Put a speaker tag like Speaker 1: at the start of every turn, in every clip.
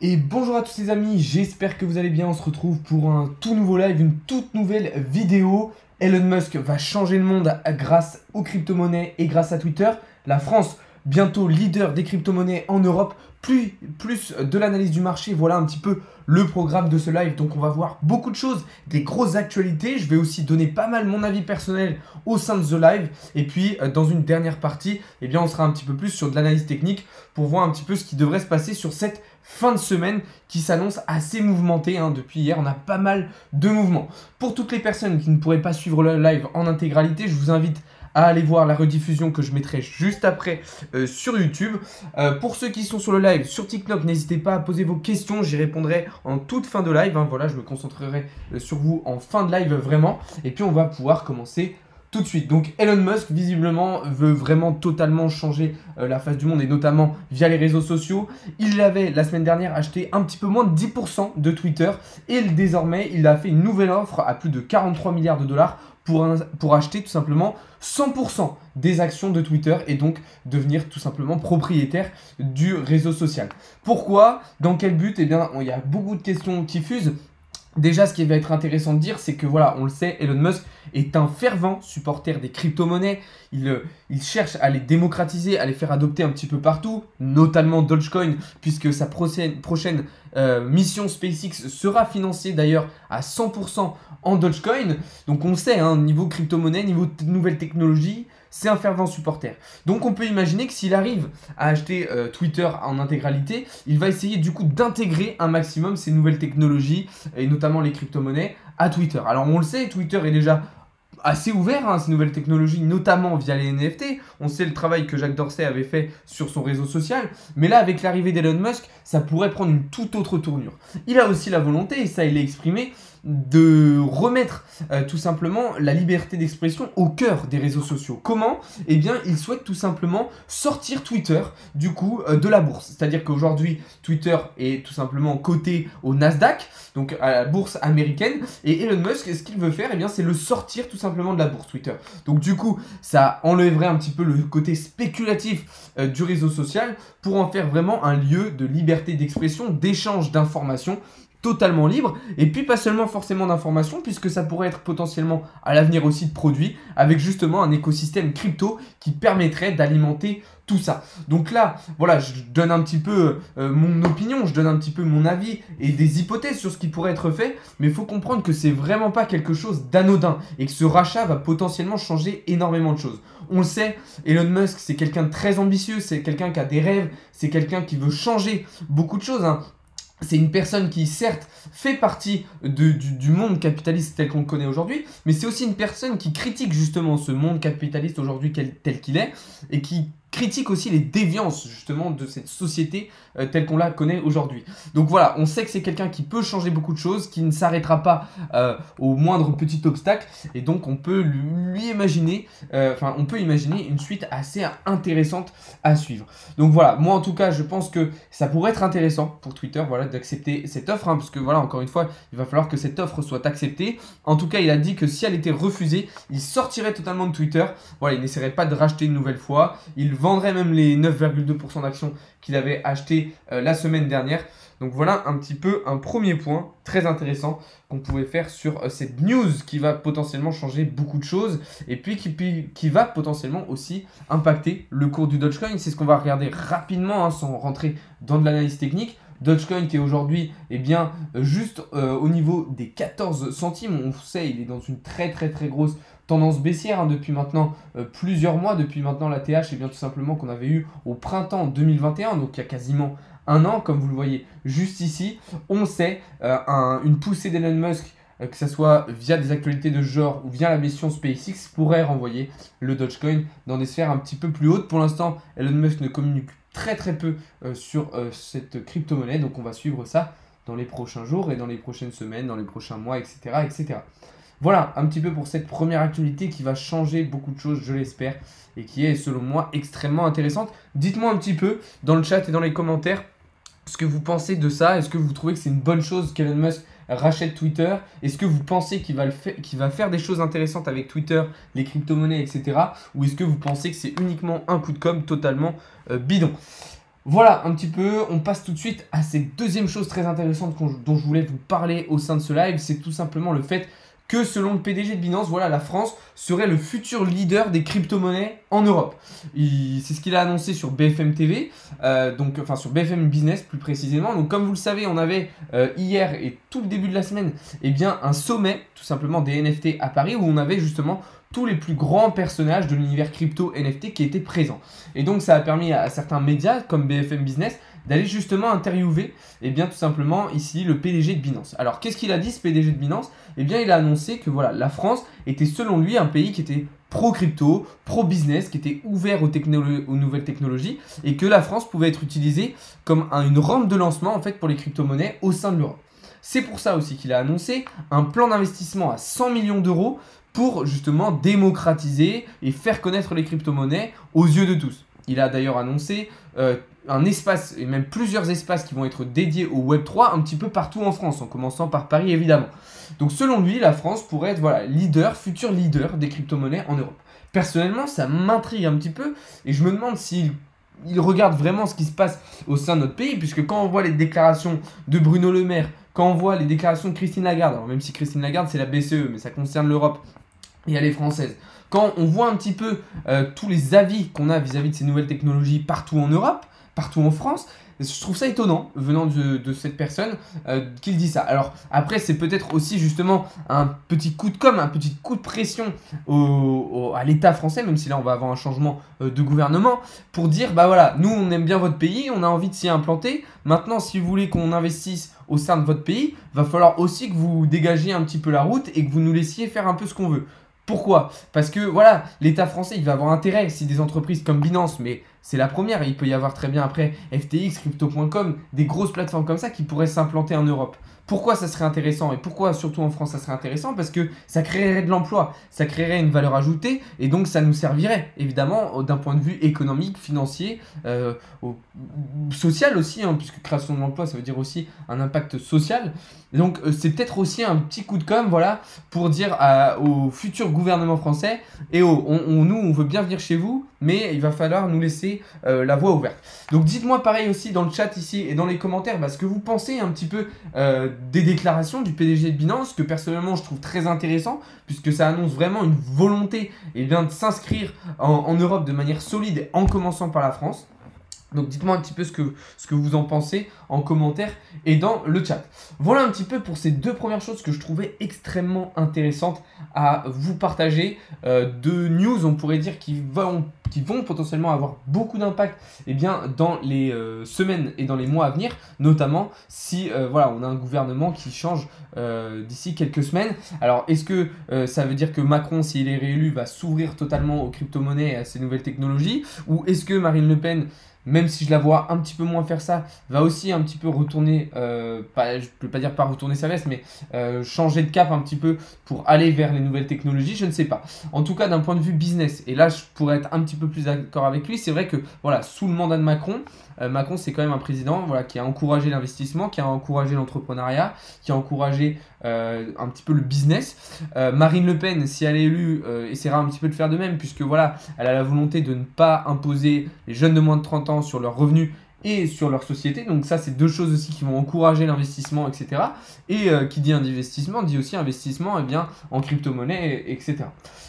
Speaker 1: Et bonjour à tous les amis, j'espère que vous allez bien. On se retrouve pour un tout nouveau live, une toute nouvelle vidéo. Elon Musk va changer le monde grâce aux crypto-monnaies et grâce à Twitter. La France, bientôt leader des crypto-monnaies en Europe, plus de l'analyse du marché. Voilà un petit peu le programme de ce live. Donc on va voir beaucoup de choses, des grosses actualités. Je vais aussi donner pas mal mon avis personnel au sein de The Live. Et puis dans une dernière partie, eh bien, on sera un petit peu plus sur de l'analyse technique pour voir un petit peu ce qui devrait se passer sur cette fin de semaine qui s'annonce assez mouvementée. Depuis hier, on a pas mal de mouvements. Pour toutes les personnes qui ne pourraient pas suivre le live en intégralité, je vous invite à aller voir la rediffusion que je mettrai juste après sur YouTube. Pour ceux qui sont sur le live sur TikTok, n'hésitez pas à poser vos questions, j'y répondrai en toute fin de live. Voilà, je me concentrerai sur vous en fin de live vraiment. Et puis on va pouvoir commencer tout de suite. Donc Elon Musk visiblement veut vraiment totalement changer la face du monde et notamment via les réseaux sociaux. Il avait la semaine dernière acheté un petit peu moins de 10% de Twitter et désormais il a fait une nouvelle offre à plus de 43 milliards de dollars pour acheter tout simplement 100% des actions de Twitter et donc devenir tout simplement propriétaire du réseau social. Pourquoi? Dans quel but? Eh bien, il y a beaucoup de questions qui fusent. Déjà, ce qui va être intéressant de dire, c'est que voilà, on le sait, Elon Musk est un fervent supporter des crypto-monnaies. Il cherche à les démocratiser, à les faire adopter un petit peu partout, notamment Dogecoin, puisque sa prochaine mission SpaceX sera financée d'ailleurs à 100% en Dogecoin. Donc on sait, niveau crypto-monnaie, niveau nouvelles technologies, c'est un fervent supporter. Donc on peut imaginer que s'il arrive à acheter Twitter en intégralité, il va essayer du coup d'intégrer un maximum ces nouvelles technologies et notamment les crypto-monnaies à Twitter. Alors on le sait, Twitter est déjà assez ouvert à ces nouvelles technologies, notamment via les NFT. On sait le travail que Jack Dorsey avait fait sur son réseau social. Mais là, avec l'arrivée d'Elon Musk, ça pourrait prendre une toute autre tournure. Il a aussi la volonté, et ça il l'a exprimé, de remettre tout simplement la liberté d'expression au cœur des réseaux sociaux. Comment? Eh bien, il souhaite tout simplement sortir Twitter du coup de la bourse. C'est-à-dire qu'aujourd'hui, Twitter est tout simplement coté au Nasdaq, donc à la bourse américaine. Et Elon Musk, ce qu'il veut faire, eh bien, c'est le sortir tout simplement de la bourse Twitter. Donc du coup, ça enlèverait un petit peu le côté spéculatif du réseau social pour en faire vraiment un lieu de liberté d'expression, d'échange d'informations totalement libre, et puis pas seulement forcément d'informations, puisque ça pourrait être potentiellement à l'avenir aussi de produits, avec justement un écosystème crypto qui permettrait d'alimenter tout ça. Donc là, voilà, je donne un petit peu mon opinion, je donne un petit peu mon avis et des hypothèses sur ce qui pourrait être fait, mais il faut comprendre que c'est vraiment pas quelque chose d'anodin, et que ce rachat va potentiellement changer énormément de choses. On le sait, Elon Musk, c'est quelqu'un de très ambitieux, c'est quelqu'un qui a des rêves, c'est quelqu'un qui veut changer beaucoup de choses, C'est une personne qui, certes, fait partie du monde capitaliste tel qu'on le connaît aujourd'hui, mais c'est aussi une personne qui critique justement ce monde capitaliste aujourd'hui tel qu'il est, et qui critique aussi les déviances justement de cette société telle qu'on la connaît aujourd'hui. Donc voilà, on sait que c'est quelqu'un qui peut changer beaucoup de choses, qui ne s'arrêtera pas au moindre petit obstacle, et donc on peut lui imaginer, on peut imaginer une suite assez intéressante à suivre. Donc voilà, moi en tout cas, je pense que ça pourrait être intéressant pour Twitter, voilà, d'accepter cette offre, parce que voilà, encore une fois, il va falloir que cette offre soit acceptée. En tout cas, il a dit que si elle était refusée, il sortirait totalement de Twitter. Voilà, il n'essaierait pas de racheter une nouvelle fois. Il vendrait même les 9,2% d'actions qu'il avait achetées la semaine dernière. Donc voilà un petit peu un premier point très intéressant qu'on pouvait faire sur cette news qui va potentiellement changer beaucoup de choses et puis qui va potentiellement aussi impacter le cours du Dogecoin. C'est ce qu'on va regarder rapidement sans rentrer dans de l'analyse technique. Dogecoin qui est aujourd'hui juste au niveau des 14 centimes. On sait, il est dans une très grosse tendance baissière depuis maintenant plusieurs mois, depuis maintenant la TH, et bien tout simplement qu'on avait eu au printemps 2021, donc il y a quasiment un an, comme vous le voyez juste ici. On sait une poussée d'Elon Musk, que ce soit via des actualités de ce genre ou via la mission SpaceX, pourrait renvoyer le Dogecoin dans des sphères un petit peu plus hautes. Pour l'instant, Elon Musk ne communique très peu sur cette crypto-monnaie, donc on va suivre ça dans les prochains jours et dans les prochaines semaines, dans les prochains mois, etc. Voilà un petit peu pour cette première actualité qui va changer beaucoup de choses, je l'espère, et qui est selon moi extrêmement intéressante. Dites-moi un petit peu dans le chat et dans les commentaires ce que vous pensez de ça. Est-ce que vous trouvez que c'est une bonne chose qu'Elon Musk rachète Twitter? Est-ce que vous pensez qu'il va faire des choses intéressantes avec Twitter, les crypto-monnaies, etc. Ou est-ce que vous pensez que c'est uniquement un coup de com' totalement bidon? Voilà un petit peu, on passe tout de suite à cette deuxième chose très intéressante dont je voulais vous parler au sein de ce live, c'est tout simplement le fait que selon le PDG de Binance, voilà, la France serait le futur leader des crypto-monnaies en Europe. C'est ce qu'il a annoncé sur BFM TV, enfin sur BFM Business plus précisément. Donc comme vous le savez, on avait hier et tout le début de la semaine, eh bien, un sommet tout simplement des NFT à Paris où on avait justement tous les plus grands personnages de l'univers crypto NFT qui étaient présents. Et donc ça a permis à certains médias comme BFM Business d'aller justement interviewer bien tout simplement ici le PDG de Binance. Alors qu'est-ce qu'il a dit ce PDG de Binance? Eh bien il a annoncé que voilà, la France était selon lui un pays qui était pro-crypto, pro-business, qui était ouvert aux nouvelles technologies et que la France pouvait être utilisée comme une rampe de lancement en fait pour les crypto-monnaies au sein de l'Europe. C'est pour ça aussi qu'il a annoncé un plan d'investissement à 100 millions d'euros pour justement démocratiser et faire connaître les crypto-monnaies aux yeux de tous. Il a d'ailleurs annoncé un espace et même plusieurs espaces qui vont être dédiés au Web3 un petit peu partout en France, en commençant par Paris évidemment. Donc selon lui, la France pourrait être voilà, futur leader des crypto-monnaies en Europe. Personnellement, ça m'intrigue un petit peu et je me demande s'il regarde vraiment ce qui se passe au sein de notre pays, puisque quand on voit les déclarations de Bruno Le Maire, quand on voit les déclarations de Christine Lagarde, alors même si Christine Lagarde c'est la BCE, mais ça concerne l'Europe et elle est française, quand on voit un petit peu tous les avis qu'on a vis-à-vis de ces nouvelles technologies partout en Europe, partout en France, je trouve ça étonnant venant de cette personne qu'il dit ça. Alors après c'est peut-être aussi justement un petit coup de com', un petit coup de pression à l'État français, même si là on va avoir un changement de gouvernement, pour dire bah voilà, nous on aime bien votre pays, on a envie de s'y implanter, maintenant si vous voulez qu'on investisse au sein de votre pays, va falloir aussi que vous dégagiez un petit peu la route et que vous nous laissiez faire un peu ce qu'on veut. Pourquoi? Parce que voilà, l'État français il va avoir intérêt si des entreprises comme Binance, mais c'est la première, il peut y avoir très bien après FTX, Crypto.com, des grosses plateformes comme ça qui pourraient s'implanter en Europe. Pourquoi ça serait intéressant et pourquoi surtout en France ça serait intéressant? Parce que ça créerait de l'emploi, ça créerait une valeur ajoutée et donc ça nous servirait évidemment d'un point de vue économique, financier, social aussi, hein, puisque création de l'emploi ça veut dire aussi un impact social. Donc c'est peut-être aussi un petit coup de com', voilà, pour dire au futur gouvernement français, et nous on veut bien venir chez vous, mais il va falloir nous laisser la voie ouverte. Donc dites-moi pareil aussi dans le chat ici et dans les commentaires ce que vous pensez un petit peu des déclarations du PDG de Binance, que personnellement je trouve très intéressant, puisque ça annonce vraiment une volonté de s'inscrire en Europe de manière solide, en commençant par la France. Donc dites-moi un petit peu ce que vous en pensez en commentaire et dans le chat. Voilà un petit peu pour ces deux premières choses que je trouvais extrêmement intéressantes à vous partager. Deux news, on pourrait dire, qui vont potentiellement avoir beaucoup d'impact dans les semaines et dans les mois à venir, notamment si voilà, on a un gouvernement qui change d'ici quelques semaines. Alors est-ce que ça veut dire que Macron, s'il est réélu, va s'ouvrir totalement aux crypto-monnaies et à ces nouvelles technologies, ou est-ce que Marine Le Pen, même si je la vois un petit peu moins faire ça, va aussi un petit peu retourner, je ne peux pas dire pas retourner sa veste, mais changer de cap un petit peu pour aller vers les nouvelles technologies, je ne sais pas. En tout cas, d'un point de vue business, et là je pourrais être un petit peu plus d'accord avec lui, c'est vrai que voilà, sous le mandat de Macron, Macron c'est quand même un président voilà, qui a encouragé l'investissement, qui a encouragé l'entrepreneuriat, qui a encouragé un petit peu le business. Marine Le Pen, si elle est élue, essaiera un petit peu de faire de même, puisque voilà, elle a la volonté de ne pas imposer les jeunes de moins de 30 ans sur leurs revenus et sur leur société. Donc ça, c'est deux choses aussi qui vont encourager l'investissement, etc. Et qui dit investissement, dit aussi investissement en crypto-monnaie, etc.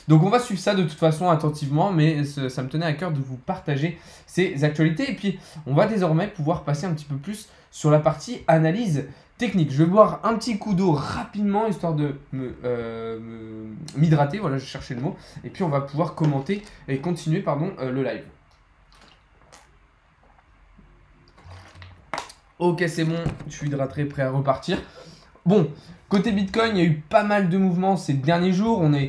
Speaker 1: Donc on va suivre ça de toute façon attentivement, mais ça me tenait à cœur de vous partager ces actualités. Et puis, on va désormais pouvoir passer un petit peu plus sur la partie analyse technique. Je vais boire un petit coup d'eau rapidement, histoire de m'hydrater, voilà, je cherchais le mot. Et puis on va pouvoir commenter et continuer le live. Ok, c'est bon, je suis hydraté, prêt à repartir. Bon, côté Bitcoin, il y a eu pas mal de mouvements ces derniers jours. On a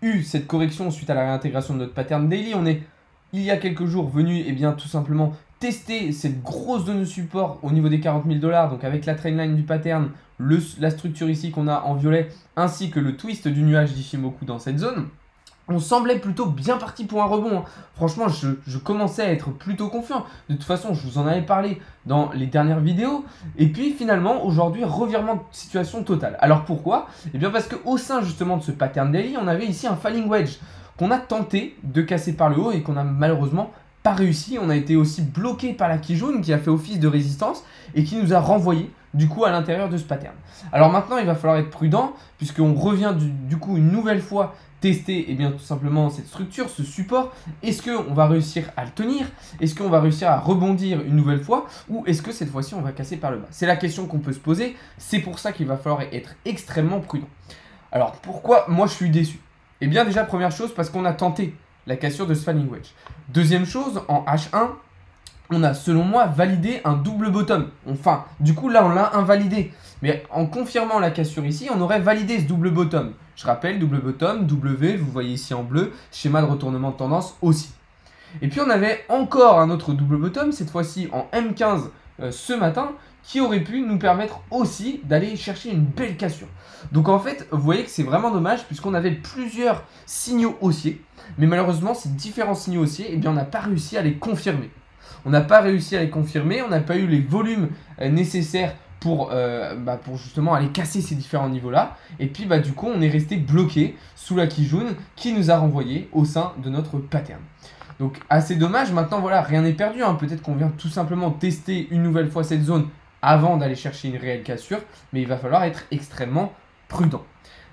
Speaker 1: eu cette correction suite à la réintégration de notre pattern daily. On est, il y a quelques jours, venu tout simplement tester cette grosse zone de support au niveau des 40 000 $, donc avec la trendline du pattern, la structure ici qu'on a en violet, ainsi que le twist du nuage d'Ishimoku dans cette zone. On semblait plutôt bien parti pour un rebond. Franchement, je commençais à être plutôt confiant. De toute façon, je vous en avais parlé dans les dernières vidéos. Et puis finalement, aujourd'hui, revirement de situation totale. Alors pourquoi? Eh bien parce qu'au sein justement de ce pattern daily, on avait ici un falling wedge qu'on a tenté de casser par le haut et qu'on a malheureusement pas réussi. On a été aussi bloqué par la Kijun qui a fait office de résistance et qui nous a renvoyé du coup à l'intérieur de ce pattern. Alors maintenant, il va falloir être prudent puisqu'on revient du coup une nouvelle fois tester bien tout simplement cette structure, ce support. Est-ce qu'on va réussir à le tenir? Est-ce qu'on va réussir à rebondir une nouvelle fois? Ou est-ce que cette fois-ci on va casser par le bas? C'est la question qu'on peut se poser. C'est pour ça qu'il va falloir être extrêmement prudent. Alors pourquoi moi je suis déçu? Eh bien déjà première chose parce qu'on a tenté la cassure de ce falling wedge. Deuxième chose, en H1, on a selon moi validé un double bottom. Enfin, du coup là on l'a invalidé. Mais en confirmant la cassure ici, on aurait validé ce double bottom. Je rappelle, double bottom, W, vous voyez ici en bleu, schéma de retournement de tendance aussi. Et puis on avait encore un autre double bottom, cette fois-ci en M15 ce matin, qui aurait pu nous permettre aussi d'aller chercher une belle cassure. Donc en fait, vous voyez que c'est vraiment dommage puisqu'on avait plusieurs signaux haussiers, mais malheureusement ces différents signaux haussiers, on n'a pas réussi à les confirmer. On n'a pas réussi à les confirmer, on n'a pas eu les volumes nécessaires pour justement aller casser ces différents niveaux-là. Et puis du coup, on est resté bloqué sous la Kijun qui nous a renvoyé au sein de notre pattern. Donc assez dommage, maintenant voilà, rien n'est perdu. Peut-être qu'on vient tout simplement tester une nouvelle fois cette zone avant d'aller chercher une réelle cassure, mais il va falloir être extrêmement prudent.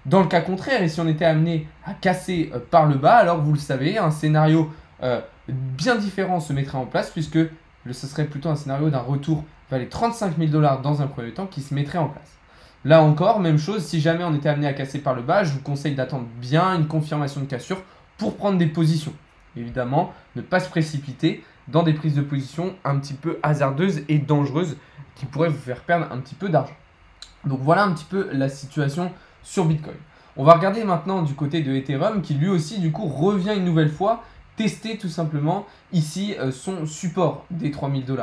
Speaker 1: Dans le cas contraire, et si on était amené à casser par le bas, alors vous le savez, un scénario bien différent se mettrait en place puisque ce serait plutôt un scénario d'un retour vers les 35 000 $ dans un premier temps qui se mettrait en place. Là encore, même chose, si jamais on était amené à casser par le bas, je vous conseille d'attendre bien une confirmation de cassure pour prendre des positions. Évidemment, ne pas se précipiter dans des prises de position un petit peu hasardeuses et dangereuses qui pourraient vous faire perdre un petit peu d'argent. Donc voilà un petit peu la situation sur Bitcoin. On va regarder maintenant du côté de Ethereum qui lui aussi du coup revient une nouvelle fois tester tout simplement ici son support des 3000 $.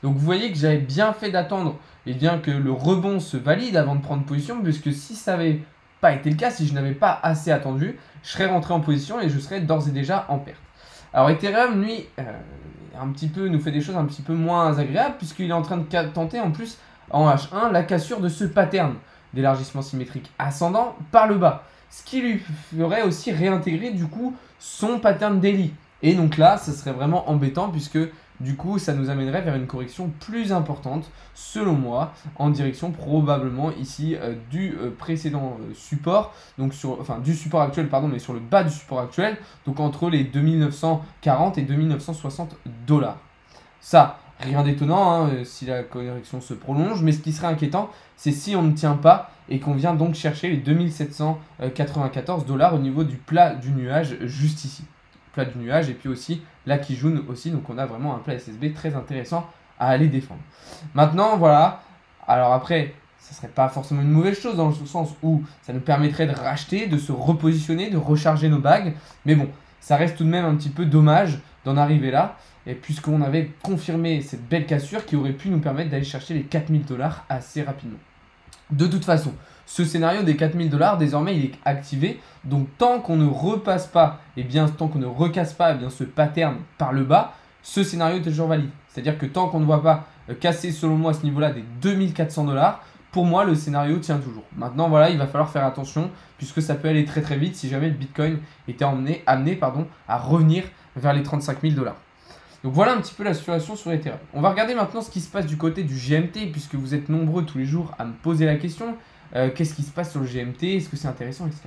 Speaker 1: Donc vous voyez que j'avais bien fait d'attendre que le rebond se valide avant de prendre position, puisque si ça n'avait pas été le cas, si je n'avais pas assez attendu, je serais rentré en position et je serais d'ores et déjà en perte. Alors Ethereum lui nous fait des choses un petit peu moins agréables puisqu'il est en train de tenter en plus en H1 la cassure de ce pattern d'élargissement symétrique ascendant par le bas. Ce qui lui ferait aussi réintégrer du coup son pattern daily. Et donc là, ça serait vraiment embêtant puisque du coup, ça nous amènerait vers une correction plus importante, selon moi, en direction probablement ici du précédent support, donc du support actuel, pardon, mais sur le bas du support actuel, donc entre les 2940 et 2960 $. Ça, rien d'étonnant si la correction se prolonge, mais ce qui serait inquiétant, c'est si on ne tient pas et qu'on vient donc chercher les 2794 $ au niveau du plat du nuage juste ici. Plat du nuage et puis aussi la Kijun aussi, donc on a vraiment un plat SSB très intéressant à aller défendre. Maintenant voilà, alors après ça serait pas forcément une mauvaise chose dans le sens où ça nous permettrait de racheter, de se repositionner, de recharger nos bagues, mais bon, ça reste tout de même un petit peu dommage d'en arriver là, et puisqu'on avait confirmé cette belle cassure qui aurait pu nous permettre d'aller chercher les 4000 $ assez rapidement. De toute façon, ce scénario des 4000 $, désormais, il est activé. Donc, tant qu'on ne repasse pas, tant qu'on ne recasse pas ce pattern par le bas, ce scénario est toujours valide. C'est-à-dire que tant qu'on ne voit pas casser, selon moi, à ce niveau-là des 2400 $, pour moi, le scénario tient toujours. Maintenant, voilà, il va falloir faire attention puisque ça peut aller très très vite si jamais le Bitcoin était amené à revenir vers les 35 000 $. Donc voilà un petit peu la situation sur Ethereum. On va regarder maintenant ce qui se passe du côté du GMT, puisque vous êtes nombreux tous les jours à me poser la question. Qu'est-ce qui se passe sur le GMT? Est-ce que c'est intéressant, etc.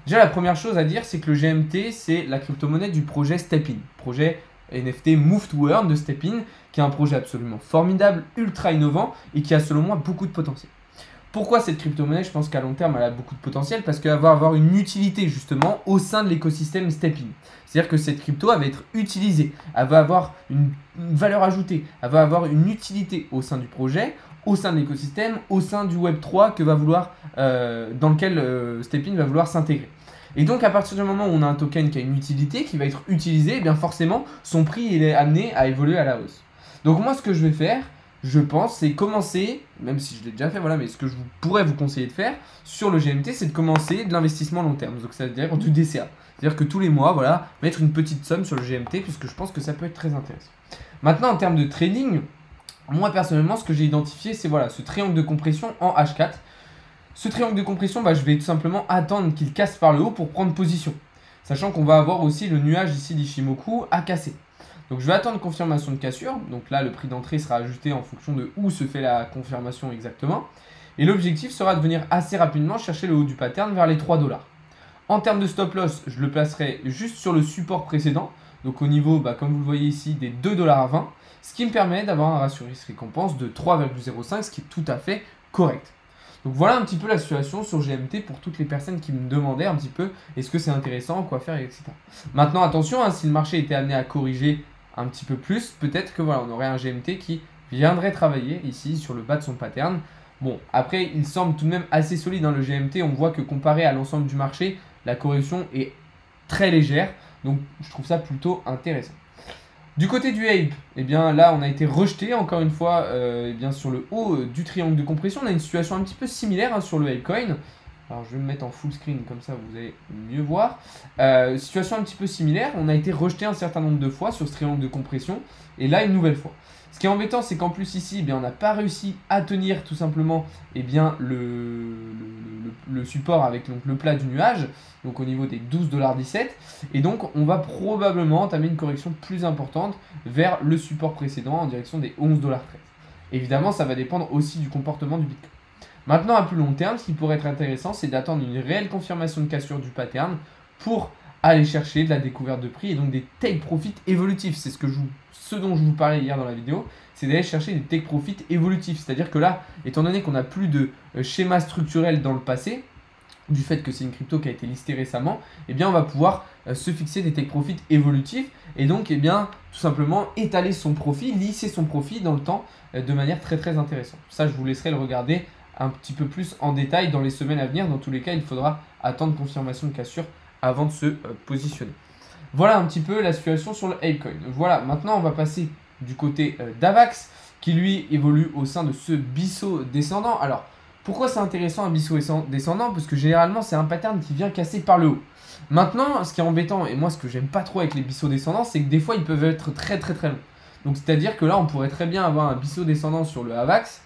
Speaker 1: Déjà, la première chose à dire, c'est que le GMT, c'est la crypto-monnaie du projet STEPN. Projet NFT Move to Earn de STEPN, qui est un projet absolument formidable, ultra innovant et qui a selon moi beaucoup de potentiel. Pourquoi cette crypto-monnaie? Je pense qu'à long terme, elle a beaucoup de potentiel parce qu'elle va avoir une utilité justement au sein de l'écosystème STEPN. C'est-à-dire que cette crypto, elle va être utilisée, elle va avoir une valeur ajoutée, elle va avoir une utilité au sein du projet, au sein de l'écosystème, au sein du Web3 dans lequel STEPN va vouloir s'intégrer. Et donc à partir du moment où on a un token qui a une utilité, qui va être utilisé, eh bien forcément son prix il est amené à évoluer à la hausse. Donc moi ce que je vais faire, je pense, c'est commencer, même si je l'ai déjà fait, voilà, mais ce que je pourrais vous conseiller de faire sur le GMT, c'est de commencer de l'investissement long terme, donc c'est-à-dire du DCA. C'est-à-dire que tous les mois, voilà, mettre une petite somme sur le GMT, puisque je pense que ça peut être très intéressant. Maintenant, en termes de trading, moi personnellement, ce que j'ai identifié, c'est voilà, ce triangle de compression en H4. Ce triangle de compression, je vais tout simplement attendre qu'il casse par le haut pour prendre position. Sachant qu'on va avoir aussi le nuage ici d'Ishimoku à casser. Donc je vais attendre confirmation de cassure. Donc là, le prix d'entrée sera ajusté en fonction de où se fait la confirmation exactement. Et l'objectif sera de venir assez rapidement chercher le haut du pattern vers les 3 $. En termes de stop loss, je le placerai juste sur le support précédent. Donc au niveau, comme vous le voyez ici, des 2,20 $. Ce qui me permet d'avoir un ratio risque-récompense de 3,05, ce qui est tout à fait correct. Donc voilà un petit peu la situation sur GMT pour toutes les personnes qui me demandaient un petit peu est-ce que c'est intéressant, quoi faire, etc. Maintenant attention, si le marché était amené à corriger un petit peu plus, peut-être que voilà, on aurait un GMT qui viendrait travailler ici sur le bas de son pattern. Bon, après il semble tout de même assez solide le GMT, on voit que comparé à l'ensemble du marché, la correction est très légère, donc je trouve ça plutôt intéressant. Du côté du Ape, là on a été rejeté encore une fois sur le haut du triangle de compression. On a une situation un petit peu similaire sur le Apecoin. Alors je vais me mettre en full screen comme ça vous allez mieux voir. Situation un petit peu similaire, on a été rejeté un certain nombre de fois sur ce triangle de compression et là une nouvelle fois. Ce qui est embêtant, c'est qu'en plus ici, on n'a pas réussi à tenir tout simplement le support avec donc, le plat du nuage, donc au niveau des 12,17 $. Et donc, on va probablement entamer une correction plus importante vers le support précédent en direction des 11,13 $. Évidemment, ça va dépendre aussi du comportement du Bitcoin. Maintenant, à plus long terme, ce qui pourrait être intéressant, c'est d'attendre une réelle confirmation de cassure du pattern pour aller chercher de la découverte de prix et donc des take profits évolutifs. C'est ce dont je vous parlais hier dans la vidéo, c'est d'aller chercher des take profits évolutifs. C'est-à-dire que là, étant donné qu'on n'a plus de schéma structurel dans le passé, du fait que c'est une crypto qui a été listée récemment, on va pouvoir se fixer des take profits évolutifs et donc tout simplement étaler son profit, lisser son profit dans le temps de manière très très intéressante. Ça, je vous laisserai le regarder un petit peu plus en détail dans les semaines à venir. Dans tous les cas, il faudra attendre confirmation de cassure avant de se positionner. Voilà un petit peu la situation sur le Apecoin. Voilà, maintenant on va passer du côté d'Avax qui lui évolue au sein de ce biseau descendant. Alors, pourquoi c'est intéressant un biseau descendant? Parce que généralement c'est un pattern qui vient casser par le haut. Maintenant, ce qui est embêtant, et moi ce que j'aime pas trop avec les bisseaux descendants, c'est que des fois ils peuvent être très très très longs. Donc c'est-à-dire que là on pourrait très bien avoir un biseau descendant sur Avax,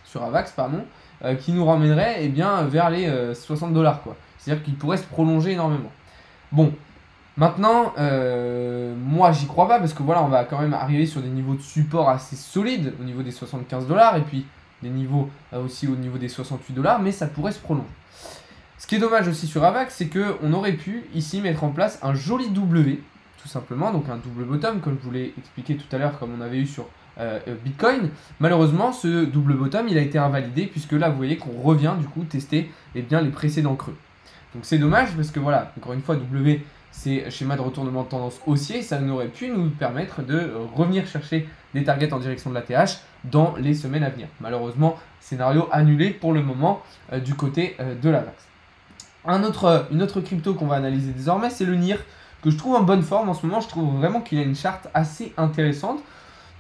Speaker 1: qui nous ramènerait vers les 60 $. C'est-à-dire qu'il pourrait se prolonger énormément. Bon, maintenant, moi j'y crois pas parce que voilà, on va quand même arriver sur des niveaux de support assez solides au niveau des 75 $ et puis des niveaux aussi au niveau des 68 $, mais ça pourrait se prolonger. Ce qui est dommage aussi sur Avax, c'est qu'on aurait pu ici mettre en place un joli W, tout simplement, donc un double bottom, comme je vous l'ai expliqué tout à l'heure, comme on avait eu sur Bitcoin. Malheureusement, ce double bottom, il a été invalidé puisque là, vous voyez qu'on revient du coup tester les précédents creux. Donc c'est dommage parce que voilà, encore une fois, W, c'est schéma de retournement de tendance haussier, ça aurait pu nous permettre de revenir chercher des targets en direction de l'ATH dans les semaines à venir. Malheureusement, scénario annulé pour le moment du côté de l'Avax. Une autre crypto qu'on va analyser désormais, c'est le NIR, que je trouve en bonne forme en ce moment. Je trouve vraiment qu'il a une charte assez intéressante.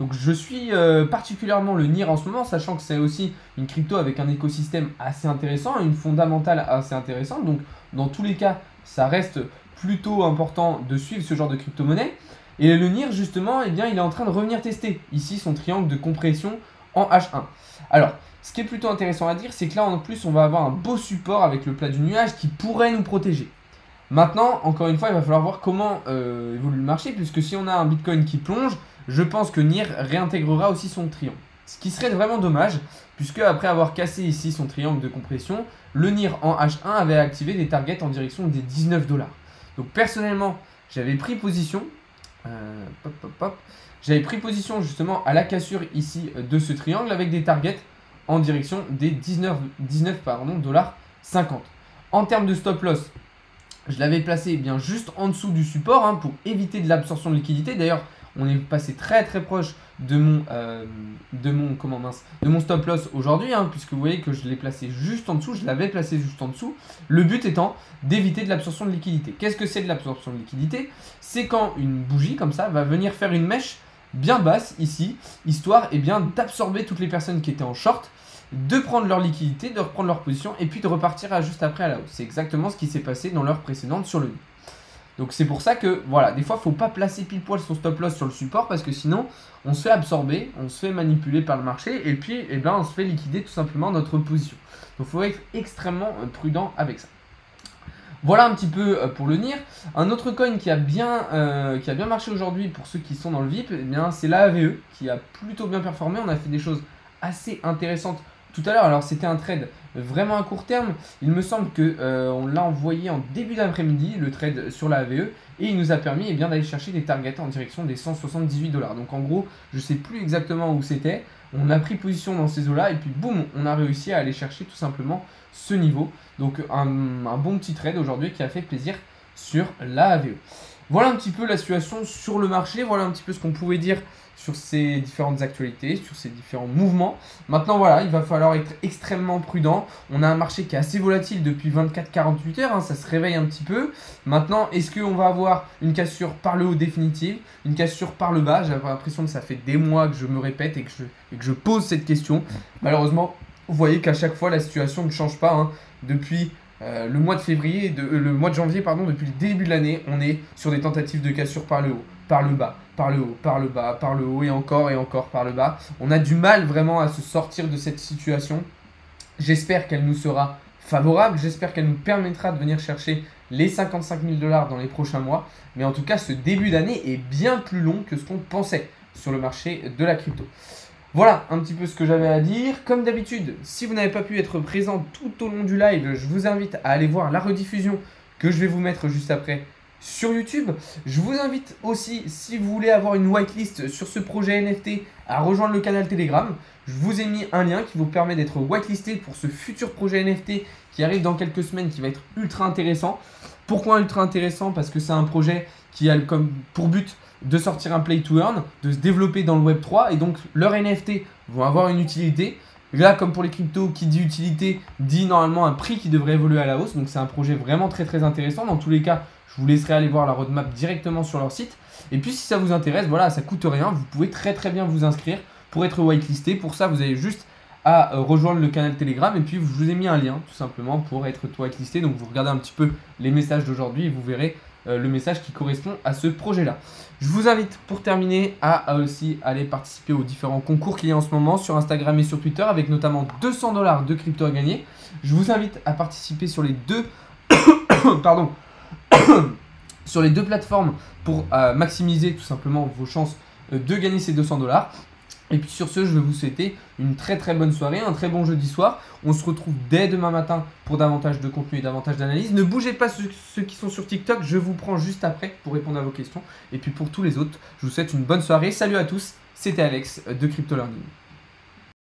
Speaker 1: Donc je suis particulièrement le NIR en ce moment, sachant que c'est aussi une crypto avec un écosystème assez intéressant, une fondamentale assez intéressante. Donc dans tous les cas, ça reste plutôt important de suivre ce genre de crypto-monnaie. Et le NIR justement, il est en train de revenir tester ici son triangle de compression en H1. Alors, ce qui est plutôt intéressant à dire, c'est que là en plus on va avoir un beau support avec le plat du nuage qui pourrait nous protéger. Maintenant, encore une fois, il va falloir voir comment évolue le marché, puisque si on a un Bitcoin qui plonge, je pense que NIR réintégrera aussi son triangle. Ce qui serait vraiment dommage, puisque après avoir cassé ici son triangle de compression, le NIR en H1 avait activé des targets en direction des 19 $. Donc personnellement, j'avais pris position, j'avais pris position justement à la cassure ici de ce triangle avec des targets en direction des 19,50 $. En termes de stop loss, je l'avais placé juste en dessous du support pour éviter de l'absorption de liquidité. D'ailleurs, on est passé très très proche de mon stop loss aujourd'hui, puisque vous voyez que je l'ai placé juste en dessous, je l'avais placé juste en dessous. Le but étant d'éviter de l'absorption de liquidité. Qu'est-ce que c'est de l'absorption de liquidité? C'est quand une bougie comme ça va venir faire une mèche bien basse ici, histoire d'absorber toutes les personnes qui étaient en short, de prendre leur liquidité, de reprendre leur position et puis de repartir juste après à la hausse. C'est exactement ce qui s'est passé dans l'heure précédente sur le NIR. Donc c'est pour ça que voilà, des fois il ne faut pas placer pile poil son stop loss sur le support parce que sinon on se fait absorber, on se fait manipuler par le marché et puis on se fait liquider tout simplement notre position. Donc il faut être extrêmement prudent avec ça. Voilà un petit peu pour le NIR. Un autre coin qui a bien marché aujourd'hui pour ceux qui sont dans le VIP, eh bien c'est l'AVE qui a plutôt bien performé. On a fait des choses assez intéressantes tout à l'heure. Alors c'était un trade vraiment à court terme. Il me semble qu'on l'a envoyé en début d'après-midi, le trade sur la AVE, et il nous a permis d'aller chercher des targets en direction des 178 $. Donc en gros, je ne sais plus exactement où c'était. On a pris position dans ces eaux-là et puis boum, on a réussi à aller chercher tout simplement ce niveau. Donc un bon petit trade aujourd'hui qui a fait plaisir sur la AVE. Voilà un petit peu la situation sur le marché, voilà un petit peu ce qu'on pouvait dire sur ces différentes actualités, sur ces différents mouvements. Maintenant voilà, il va falloir être extrêmement prudent. On a un marché qui est assez volatile depuis 24-48 heures, ça se réveille un petit peu. Maintenant, est-ce qu'on va avoir une cassure par le haut définitive, une cassure par le bas? J'ai l'impression que ça fait des mois que je me répète et que je pose cette question. Malheureusement, vous voyez qu'à chaque fois la situation ne change pas. Depuis le mois de janvier, depuis le début de l'année, on est sur des tentatives de cassure par le haut, par le bas, par le haut, par le bas, par le haut et encore par le bas. On a du mal vraiment à se sortir de cette situation. J'espère qu'elle nous sera favorable, j'espère qu'elle nous permettra de venir chercher les 55 000 $ dans les prochains mois. Mais en tout cas, ce début d'année est bien plus long que ce qu'on pensait sur le marché de la crypto. Voilà un petit peu ce que j'avais à dire. Comme d'habitude, si vous n'avez pas pu être présent tout au long du live, je vous invite à aller voir la rediffusion que je vais vous mettre juste après sur YouTube. Je vous invite aussi, si vous voulez avoir une whitelist sur ce projet NFT, à rejoindre le canal Telegram. Je vous ai mis un lien qui vous permet d'être whitelisté pour ce futur projet NFT qui arrive dans quelques semaines, qui va être ultra intéressant. Pourquoi ultra intéressant? Parce que c'est un projet qui a comme pour but de sortir un play to earn, de se développer dans le Web3 et donc leurs NFT vont avoir une utilité. Là, comme pour les cryptos, qui dit utilité dit normalement un prix qui devrait évoluer à la hausse. Donc c'est un projet vraiment très intéressant. Dans tous les cas, je vous laisserai aller voir la roadmap directement sur leur site. Et puis si ça vous intéresse, voilà, ça coûte rien. Vous pouvez très bien vous inscrire pour être whitelisté. Pour ça, vous avez juste à rejoindre le canal Telegram et puis je vous ai mis un lien tout simplement pour être whitelisté. Donc vous regardez un petit peu les messages d'aujourd'hui et vous verrez le message qui correspond à ce projet-là. Je vous invite pour terminer à aussi aller participer aux différents concours qu'il y a en ce moment sur Instagram et sur Twitter avec notamment 200 $ de crypto à gagner. Je vous invite à participer sur les deux pardon sur les deux plateformes pour maximiser tout simplement vos chances de gagner ces 200 $. Et puis sur ce, je vais vous souhaiter une très bonne soirée, un très bon jeudi soir. On se retrouve dès demain matin pour davantage de contenu et davantage d'analyse. Ne bougez pas ceux qui sont sur TikTok, je vous prends juste après pour répondre à vos questions. Et puis pour tous les autres, je vous souhaite une bonne soirée. Salut à tous, c'était Alex de Crypto Learning.